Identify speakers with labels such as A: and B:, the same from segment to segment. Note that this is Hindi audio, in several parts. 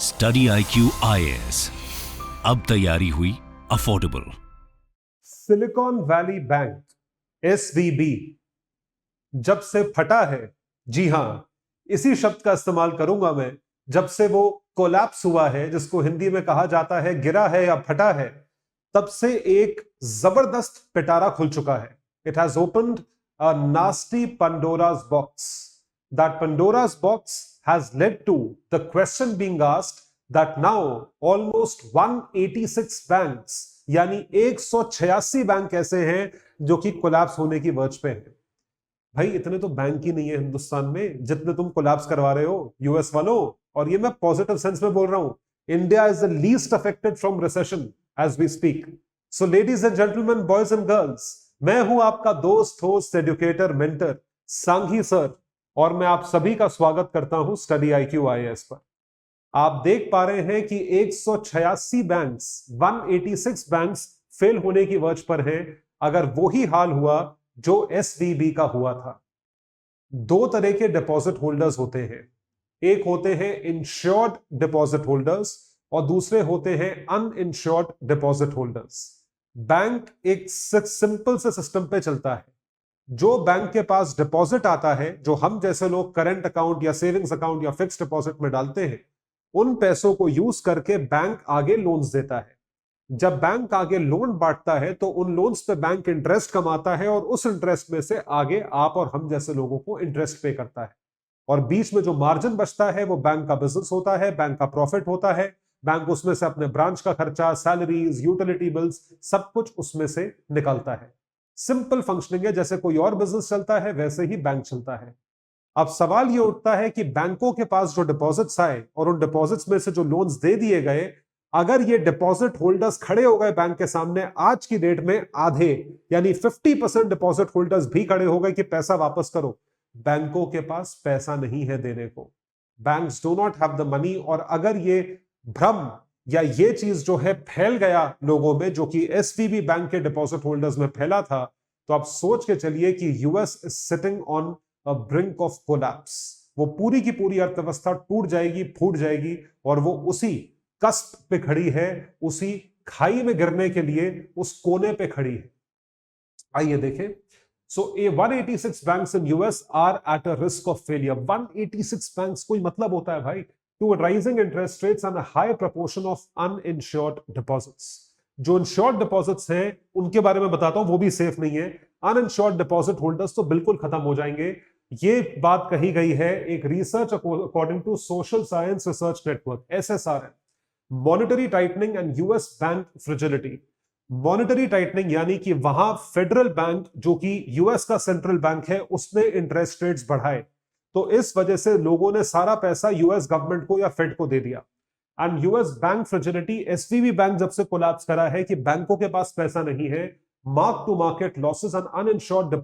A: स्टडी IQ IAS, अब तैयारी हुई affordable.
B: Silicon valley bank SVB जब से फटा है, जी हां, इसी शब्द का इस्तेमाल करूंगा मैं, जब से वो कोलैप्स हुआ है, जिसको हिंदी में कहा जाता है गिरा है या फटा है, तब से एक जबरदस्त पिटारा खुल चुका है। It has opened a nasty Pandora's box. That Pandora's box has led to the question being asked that now almost 186 banks, यानी 186 बैंक ऐसे हैं जो कि कोलैप्स होने की वर्ज पे हैं। भाई इतने तो बैंक ही नहीं है हिंदुस्तान में जितने तुम कोलैप्स करवा रहे हो यूएस वालों। और ये मैं पॉजिटिव सेंस में बोल रहा हूं। India is the least affected from recession as we speak. So ladies and gentlemen, boys and girls, मैं हूं आपका दोस्त, host, educator, mentor Sanghi sir, और मैं आप सभी का स्वागत करता हूं स्टडी IQ IAS पर। आप देख पा रहे हैं कि 186 बैंक्स, 186 बैंक्स फेल होने की वर्ज पर हैं। अगर वही हाल हुआ जो SVB का हुआ था। दो तरह के डिपॉजिट होल्डर्स होते हैं, एक होते हैं इंश्योर्ड डिपॉजिट होल्डर्स और दूसरे होते हैं अनइंश्योर्ड डिपॉजिट होल्डर्स। बैंक एक सिंपल से सिस्टम पे चलता है। जो बैंक के पास डिपॉजिट आता है, जो हम जैसे लोग करंट अकाउंट या सेविंग्स अकाउंट या फिक्स्ड डिपॉजिट में डालते हैं, उन पैसों को यूज करके बैंक आगे लोन्स देता है। जब बैंक आगे लोन बांटता है तो उन लोन्स पे बैंक इंटरेस्ट कमाता है और उस इंटरेस्ट में से आगे आप और हम जैसे लोगों को इंटरेस्ट पे करता है। और बीच में जो मार्जिन बचता है वो बैंक का बिजनेस होता है, बैंक का प्रॉफिट होता है। बैंक उसमें से अपने ब्रांच का खर्चा, सैलरीज, यूटिलिटी बिल्स, सब कुछ उसमें से निकालता है। सिंपल फंक्शनिंग है। जैसे कोई और बिजनेस चलता है वैसे ही बैंक चलता है। अब सवाल ये उठता है कि बैंकों के पास जो डिपॉजिट्स आए और उन डिपॉजिट्स में से जो लोन्स दे दिए गए, अगर ये डिपॉजिट होल्डर्स खड़े हो गए बैंक के सामने आज की डेट में, आधे यानी 50% डिपॉजिट होल्डर्स भी खड़े हो गए कि पैसा वापस करो, बैंकों के पास पैसा नहीं है देने को। Banks do not have the money. और अगर ये भ्रम या ये चीज जो है फैल गया लोगों में, जो कि SVB बैंक के डिपॉजिट होल्डर्स में फैला था, तो आप सोच के चलिए कि US is sitting on a brink of collapse. वो पूरी की पूरी अर्थव्यवस्था टूट जाएगी, फूट जाएगी, और वो उसी कस्प पे खड़ी है, उसी खाई में गिरने के लिए उस कोने पे खड़ी है। आइए देखें। So 186 banks in US are at a risk of failure. 186 banks कोई मतलब होता है भाई? To rising interest rates and a high proportion of uninsured deposits. जो इंश्योर्ड डिपॉजिट्स हैं उनके बारे में बताता हूं, वो भी सेफ नहीं है। अनइंश्योर्ड डिपॉजिट होल्डर्स तो बिल्कुल खत्म हो जाएंगे। ये बात कही गई है एक research according to social science research network SSRN। Monetary tightening and US bank fragility. Monetary tightening यानी कि वहां फेडरल बैंक, जो कि यूएस का सेंट्रल बैंक है, उसने इंटरेस्ट रेट्स बढ़ाए, तो इस वजह से लोगों ने सारा पैसा यूएस गवर्नमेंट को या फेड को दे दिया। And US bank fragility, SVB bank जब से कोलैप्स करा है कि बैंकों के पास पैसा नहीं है, mark to market losses and uninsured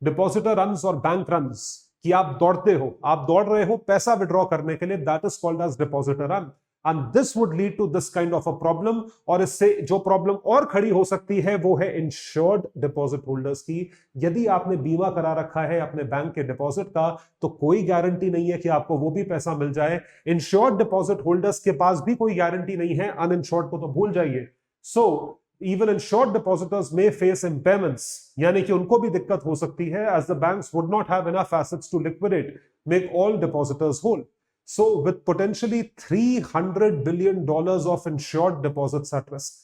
B: depositor runs और बैंक रन्स, कि आप दौड़ते हो, आप दौड़ रहे हो पैसा विड्रॉ करने के लिए, that is called as depositor run. And this would lead to this kind of a problem. और इससे जो प्रॉब्लम और खड़ी हो सकती है वो है इंश्योर्ड डिपॉजिट होल्डर्स की। यदि आपने बीमा करा रखा है अपने बैंक के डिपॉजिट का, तो कोई गारंटी नहीं है कि आपको वो भी पैसा मिल जाए। इंश्योर्ड डिपॉजिट होल्डर्स के पास भी कोई गारंटी नहीं है, अनइंश्योर्ड को तो भूल जाइए। सो even insured depositors may face impairments, यानी कि उनको भी दिक्कत हो सकती है, as the banks would not have enough assets to liquidate, make all depositors whole. So with potentially $300 billion of insured deposits at risk,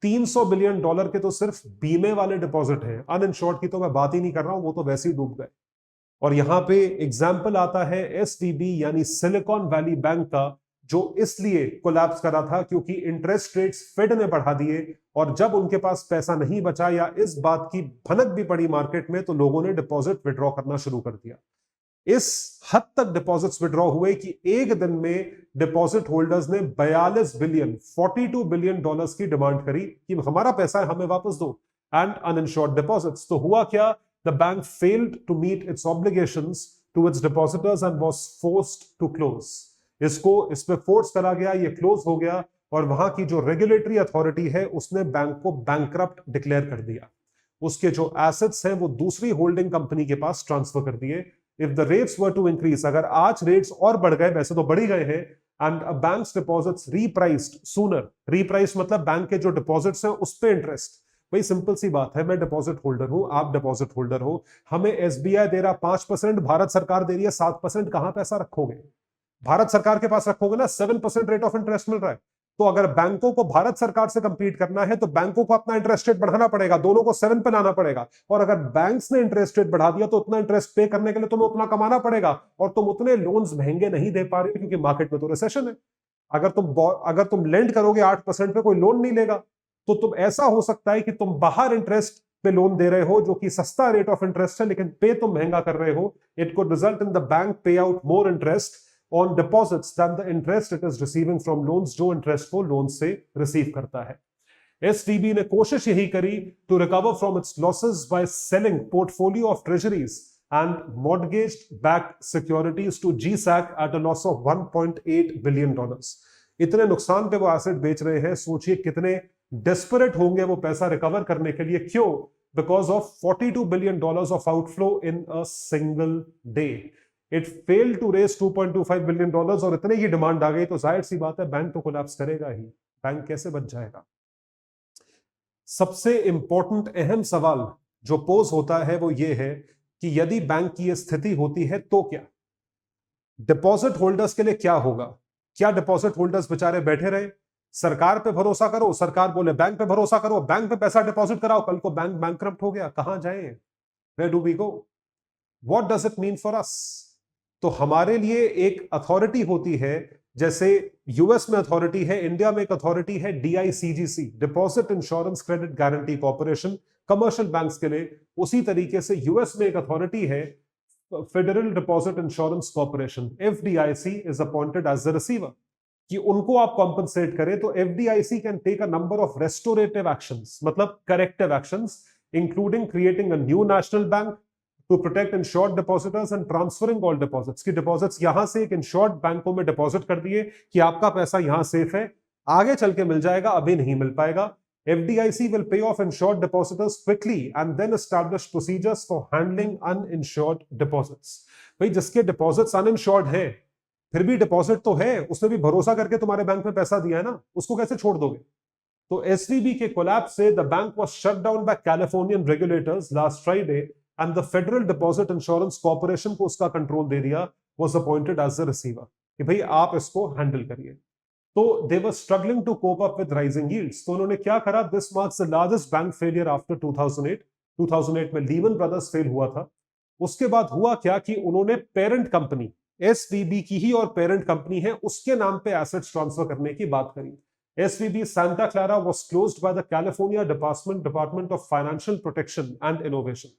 B: $300 billion के तो सिर्फ बीमे वाले डिपॉजिट हैं, अनइंश्योर्ड की तो मैं बात ही नहीं कर रहा हूं, वो तो वैसे ही डूब गए। और यहां पे एग्जाम्पल आता है SVB यानी सिलिकॉन वैली बैंक का, जो इसलिए कोलैप्स करा था क्योंकि इंटरेस्ट रेट्स फेड ने बढ़ा दिए, और जब उनके पास पैसा नहीं बचा या इस बात की भनक भी पड़ी मार्केट में, तो लोगों ने डिपॉजिट विड्रॉ करना शुरू कर दिया। इस हद तक डिपॉजिट्स विड्रॉ हुए कि एक दिन में डिपॉजिट होल्डर्स ने 42 बिलियन, $42 बिलियन की डिमांड करी कि हमारा पैसा है, हमें वापस दो, एंड अनइंश्योर्ड डिपॉजिट्स। तो हुआ क्या? The bank failed to meet its obligations to its depositors and was forced to close. इस पे फोर्स करा गया, ये क्लोज हो गया, और वहां की जो रेगुलेटरी अथॉरिटी है उसने बैंक को बैंकरप्ट डिक्लेयर कर दिया। उसके जो एसेट्स हैं वो दूसरी होल्डिंग कंपनी के पास ट्रांसफर कर दिए। If the rates were to increase, अगर आज रेट्स और बढ़ गए, वैसे तो बढ़ ही गए हैं, and a banks deposits repriced sooner, repriced मतलब बैंक के जो डिपॉजिट्स हैं उस पे इंटरेस्ट। भाई सिंपल सी बात है, मैं डिपॉजिट होल्डर हूं, आप डिपॉजिट होल्डर हो, हमें एसबीआई दे रहा 5%, भारत सरकार दे रही है 7%, कहां पैसा रखोगे? भारत सरकार के पास रखोगे ना, 7% रेट ऑफ इंटरेस्ट मिल रहा है। तो अगर बैंकों को भारत सरकार से कंपीट करना है तो बैंकों को अपना इंटरेस्ट रेट बढ़ाना पड़ेगा, दोनों को 7 पे लाना पड़ेगा। और अगर बैंक्स ने इंटरेस्ट रेट बढ़ा दिया तो उतना इंटरेस्ट पे करने के लिए तुम्हें उतना कमाना पड़ेगा, और तुम उतने लोन्स महंगे नहीं दे पा रहे हो क्योंकि मार्केट में तो रिसेशन है। अगर तुम लेंड करोगे 8% पे, कोई लोन नहीं लेगा, तो तुम ऐसा हो सकता है कि तुम बाहर इंटरेस्ट पे लोन दे रहे हो जो कि सस्ता रेट ऑफ इंटरेस्ट है, लेकिन पे तुम महंगा कर रहे हो। It could result in the bank pay out more interest on deposits than the interest it is receiving from loans, जो इंटरेस्ट वो लोन से रिसीव करता है। एसवीबी ने कोशिश यही करी to recover from its losses by selling portfolio of treasuries and mortgaged backed securities to जीसैक at a loss of $1.8 billion. इतने नुकसान पे वो एसेट बेच रहे हैं, सोचिए कितने डेस्परेट होंगे वो पैसा रिकवर करने के लिए। क्यों? Because of $42 billion of outflow in a single day. It failed to raise $2.25 billion, और इतने ही डिमांड आ गई तो जाहिर सी बात है बैंक तो कोलैप्स करेगा ही। बैंक कैसे बच जाएगा? सबसे इंपॉर्टेंट अहम सवाल जो पोज होता है वो ये है कि यदि बैंक की यह स्थिति होती है तो क्या डिपॉजिट होल्डर्स के लिए क्या होगा? क्या डिपॉजिट होल्डर्स बेचारे बैठे रहे, सरकार पे भरोसा करो, सरकार बोले बैंक पे भरोसा करो, बैंक पे पैसा डिपॉजिट कराओ, कल को बैंक बैंकरप्ट हो गया, कहां जाए? Where do we go? What does it mean for us? तो हमारे लिए एक अथॉरिटी होती है, जैसे यूएस में अथॉरिटी है, इंडिया में एक अथॉरिटी है DICGC, deposit insurance credit guarantee corporation, commercial banks के लिए। उसी तरीके से यूएस में एक अथॉरिटी है, federal deposit insurance corporation, FDIC is appointed as the receiver, कि उनको आप कॉम्पनसेट करें। तो FDIC can take a number of restorative actions, मतलब corrective actions, including creating a new national bank to protect insured depositors and transferring all deposits, की डिपॉजिट्स यहां से एक इंश्योर्ड बैंकों में डिपॉजिट कर दिए कि आपका पैसा यहां सेफ है, आगे चल के मिल जाएगा, अभी नहीं मिल पाएगा। FDIC will pay off insured depositors quickly and then establish procedures for handling uninsured deposits। भाई जिसके डिपॉजिट्स अनइंश्योर्ड हैं, फिर भी डिपॉजिट तो है, उसने भी भरोसा करके तुम्हारे बैंक में पैसा दिया है ना, उसको कैसे छोड़ दोगे? तो SVB के कोलैप्स से the bank was shut down by Californian regulators last Friday and the federal deposit insurance corporation को उसका कंट्रोल दे दिया, was appointed as the receiver, कि भाई आप इसको हैंडल करिए। तो they were struggling to cope up with rising yields, तो उन्होंने क्या करा? This marks the largest bank failure after 2008 में लीमन ब्रदर्स फेल हुआ था। उसके बाद हुआ क्या कि उन्होंने पेरेंट कंपनी SVB की ही और पेरेंट कंपनी है उसके नाम पे एसेट्स ट्रांसफर करने की बात करी। SVB Santa Clara was closed by the California Department of Financial Protection and Innovation.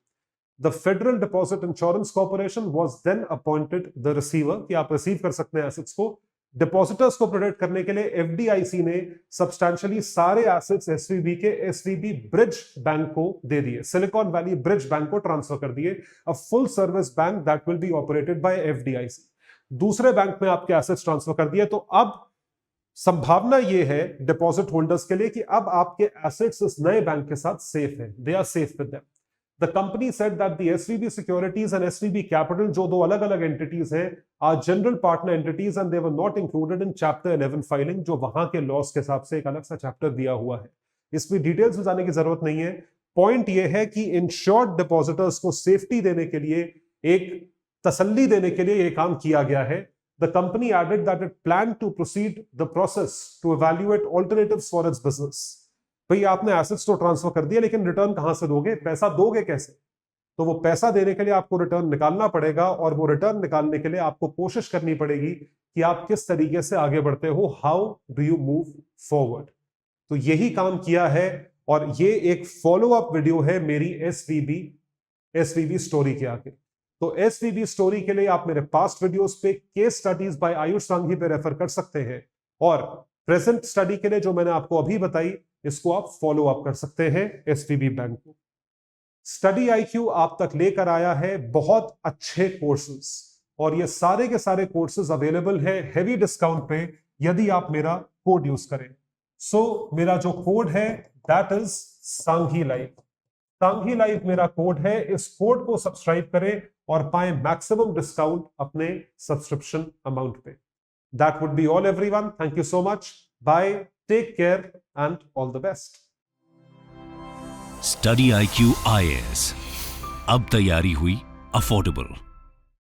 B: The Federal Deposit Insurance Corporation was then appointed the receiver, कि आप रिसीव कर सकते हैं एसेट्स को। डिपॉजिटर्स को प्रोटेक्ट करने के लिए FDIC ने सब्सटैंशियली सारे एसेट्स SVB के SVB ब्रिज बैंक को दे दिए, सिलिकॉन वैली ब्रिज बैंक को ट्रांसफर कर दिए, a full service bank that will be operated by FDIC। दूसरे बैंक में आपके एसेट्स ट्रांसफर कर दिए। तो अब संभावना यह है डिपॉजिट होल्डर्स के लिए कि अब आपके एसेट्स इस नए बैंक के साथ सेफ है, they are safe with them. The company said that the SVB Securities and SVB Capital, जो दो अलग अलग एंटिटीज हैं, are general partner entities and they were not included in Chapter 11 filing, जो वहां के लॉस के हिसाब से एक अलग सा चैप्टर दिया हुआ है। इसमें डिटेल्स में जाने की जरूरत नहीं है। पॉइंट यह है कि इंश्योर्ड डिपॉजिटर्स को सेफ्टी देने के लिए, एक तसल्ली देने के लिए यह काम किया गया है। The company added that it planned to proceed the process to evaluate alternatives for its business। भाई आपने एसेट्स तो ट्रांसफर कर दिया, लेकिन रिटर्न कहां से दोगे? पैसा दोगे कैसे? तो वो पैसा देने के लिए आपको रिटर्न निकालना पड़ेगा, और वो रिटर्न निकालने के लिए आपको कोशिश करनी पड़ेगी कि आप किस तरीके से आगे बढ़ते हो, how do you move forward. तो यही काम किया है, और ये एक फॉलो अप वीडियो है मेरी एसवीबी स्टोरी के आगे। तो SVB स्टोरी के लिए आप मेरे पास्ट वीडियोस पे case studies by Ayush Sanghi पे रेफर कर सकते हैं, और प्रेजेंट स्टडी के लिए जो मैंने आपको अभी बताई, इसको आप फॉलो अप कर सकते हैं SVB बैंक को। स्टडी IQ आप तक लेकर आया है बहुत अच्छे कोर्सेज, और ये सारे के सारे कोर्सेज अवेलेबल है हेवी डिस्काउंट पे यदि आप मेरा कोड यूज करें। सो मेरा जो कोड है that is Sanghi live. Sanghi live मेरा कोड है, इस कोड को सब्सक्राइब करें और पाएं मैक्सिमम डिस्काउंट अपने सब्सक्रिप्शन अमाउंट पे। That would be all, everyone. Thank you so much. Bye. Take care and all the best.
A: Study IQ IAS. अब तैयारी हुई अफोर्डेबल।